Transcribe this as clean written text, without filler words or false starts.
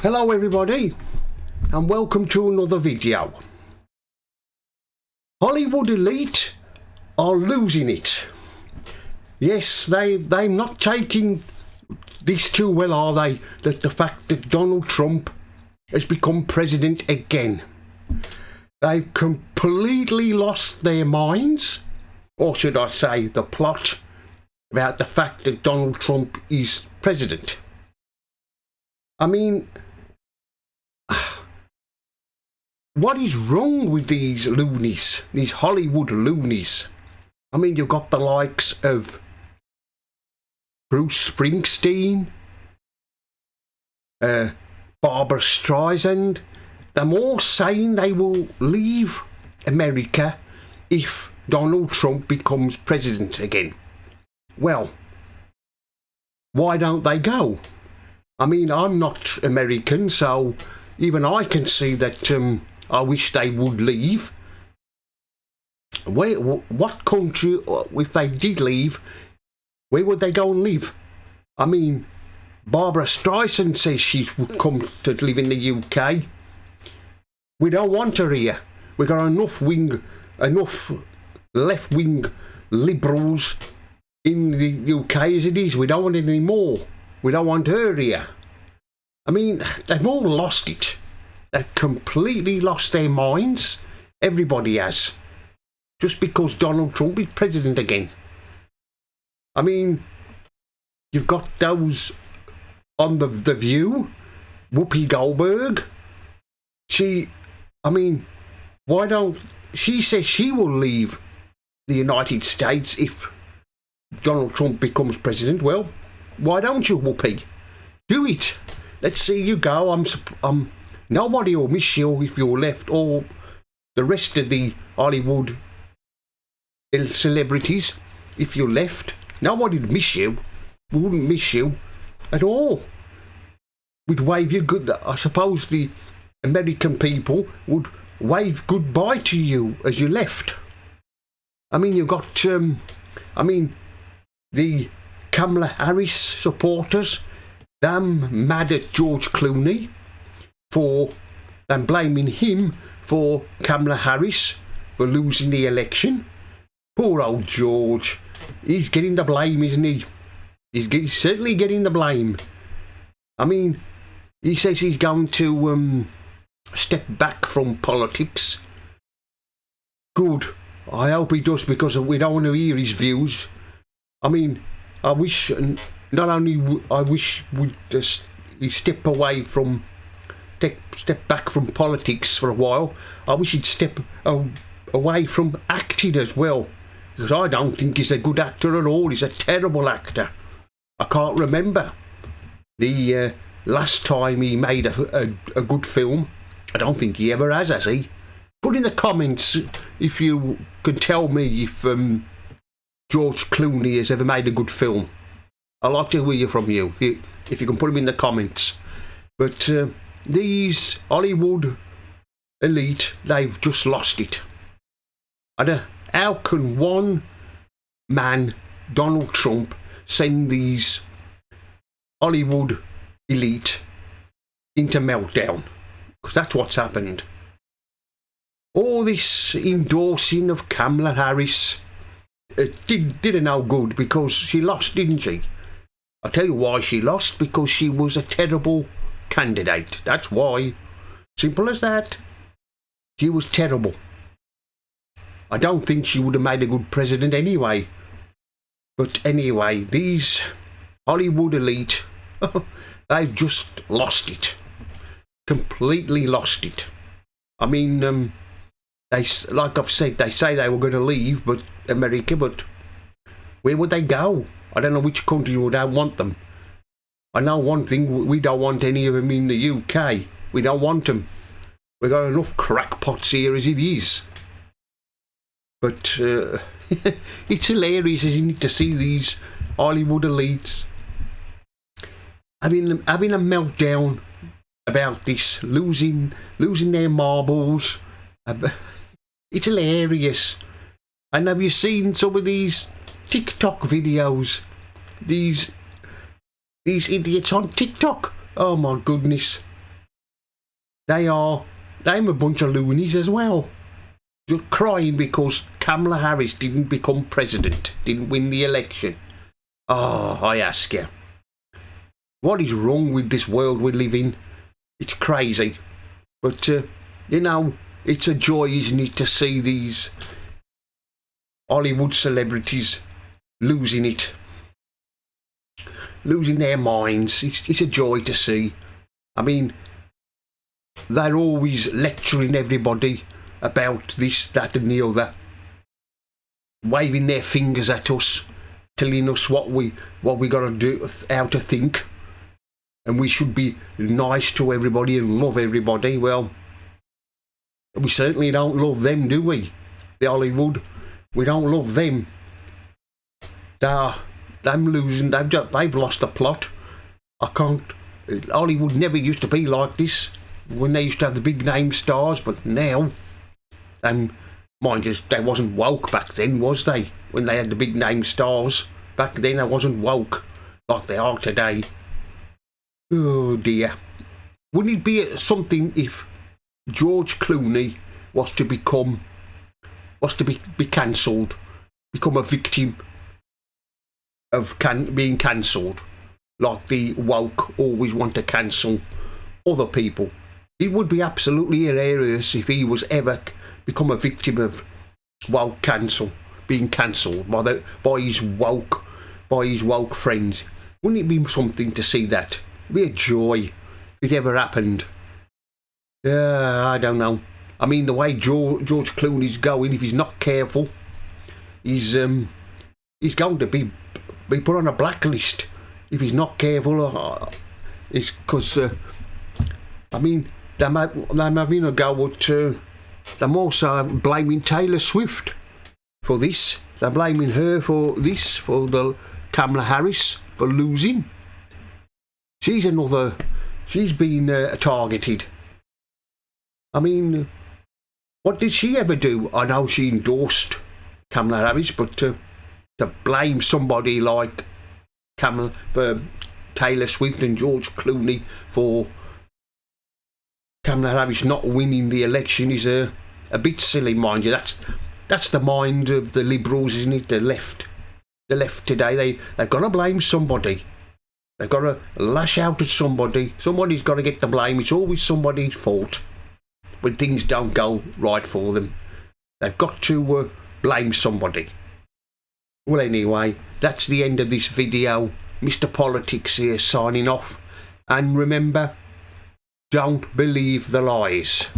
Hello everybody and welcome to another video. Hollywood elite are losing it. Yes, they're not taking this too well, are they? That the fact that Donald Trump has become president again. They've completely lost their minds, or should I say the plot, about the fact that Donald Trump is president. I mean, what is wrong with these loonies, these Hollywood loonies? I mean, you've got the likes of Bruce Springsteen, Barbara Streisand. They're all saying they will leave America if Donald Trump becomes president again. Well, why don't they go? I mean, I'm not American, so even I can see that I wish they would leave. What country, if they did leave, where would they go and live? I mean, Barbara Streisand says she would come to live in the UK. We don't want her here. We've got enough left-wing liberals in the UK as it is. We don't want any more. We don't want her here. I mean, they've all lost it. They've completely lost their minds. Everybody has. Just because Donald Trump is president again. I mean, you've got those on the View, Whoopi Goldberg. She says she will leave the United States if Donald Trump becomes president. Well, why don't you, Whoopi? Do it. Let's see you go. Nobody will miss you if you're left, or the rest of the Hollywood celebrities. If you're left, nobody would miss you. We wouldn't miss you at all. We'd wave you good. I suppose the American people would wave goodbye to you as you left. I mean, you've got, the Kamala Harris supporters, them mad at George Clooney for them blaming him for Kamala Harris for losing the election. Poor old George. He's getting the blame, isn't he? He's certainly getting the blame. I mean, he says he's going to step back from politics. Good. I hope he does, because we don't want to hear his views. I mean, I wish we'd just step back from politics for a while. I wish he'd step away from acting as well, because I don't think he's a good actor at all. He's a terrible actor. I can't remember the last time he made a good film. I don't think he ever has he? Put in the comments if you can tell me if George Clooney has ever made a good film. I'd like to hear from you if you can put them in the comments. But these Hollywood elite, they've just lost it. How can one man, Donald Trump, send these Hollywood elite into meltdown? Because that's what's happened. All this endorsing of Kamala Harris did no good, because she lost, didn't she? I'll tell you why she lost: because she was a terrible candidate. That's why. Simple as that. She was terrible. I don't think she would have made a good president anyway. But anyway, these Hollywood elite, they've just lost it. Completely lost it. I mean, like I've said, they say they were going to leave America, but where would they go? I don't know which country would want them. I know one thing: we don't want any of them in the UK. We don't want them. We've got enough crackpots here as it is. But it's hilarious, isn't it, to see these Hollywood elites having a meltdown about this, losing their marbles. It's hilarious. And have you seen some of these TikTok videos? These idiots on TikTok. Oh my goodness. they're a bunch of loonies as well. Just crying because Kamala Harris didn't become president, didn't win the election. Oh, I ask you, what is wrong with this world we live in? It's crazy. But, you know, it's a joy, isn't it, to see these Hollywood celebrities losing it. Losing their minds. It's a joy to see. I mean, they're always lecturing everybody about this, that and the other. Waving their fingers at us, telling us what we got to do, how to think. And we should be nice to everybody and love everybody. Well, we certainly don't love them, do we? The Hollywood. We don't love them. Them losing. They've lost the plot. I can't. Hollywood never used to be like this when they used to have the big name stars, but now, mind you, they wasn't woke back then, was they? When they had the big name stars back then, they wasn't woke like they are today. Oh dear. Wouldn't it be something if George Clooney was to be cancelled, become a victim of being cancelled, like the woke always want to cancel other people? It would be absolutely hilarious if he was ever become a victim of woke being cancelled by his woke friends. Wouldn't it be something to see that? It'd be a joy if it ever happened. I don't know. I mean, the way George Clooney's going, if he's not careful, he's going to be put on a blacklist. If he's not careful, it's because I mean, they're having a go at. They're also blaming Taylor Swift for this. They're blaming her for this, for the Kamala Harris for losing. She's been targeted. I mean, what did she ever do? I know she endorsed Kamala Harris, but to blame somebody like for Taylor Swift and George Clooney for Kamala Harris not winning the election is a bit silly, mind you. That's the mind of the Liberals, isn't it? The left today. They've got to blame somebody. They've got to lash out at somebody. Somebody's got to get the blame. It's always somebody's fault when things don't go right for them. They've got to blame somebody. Well, anyway, that's the end of this video. Mr. Politics here signing off. And remember, don't believe the lies.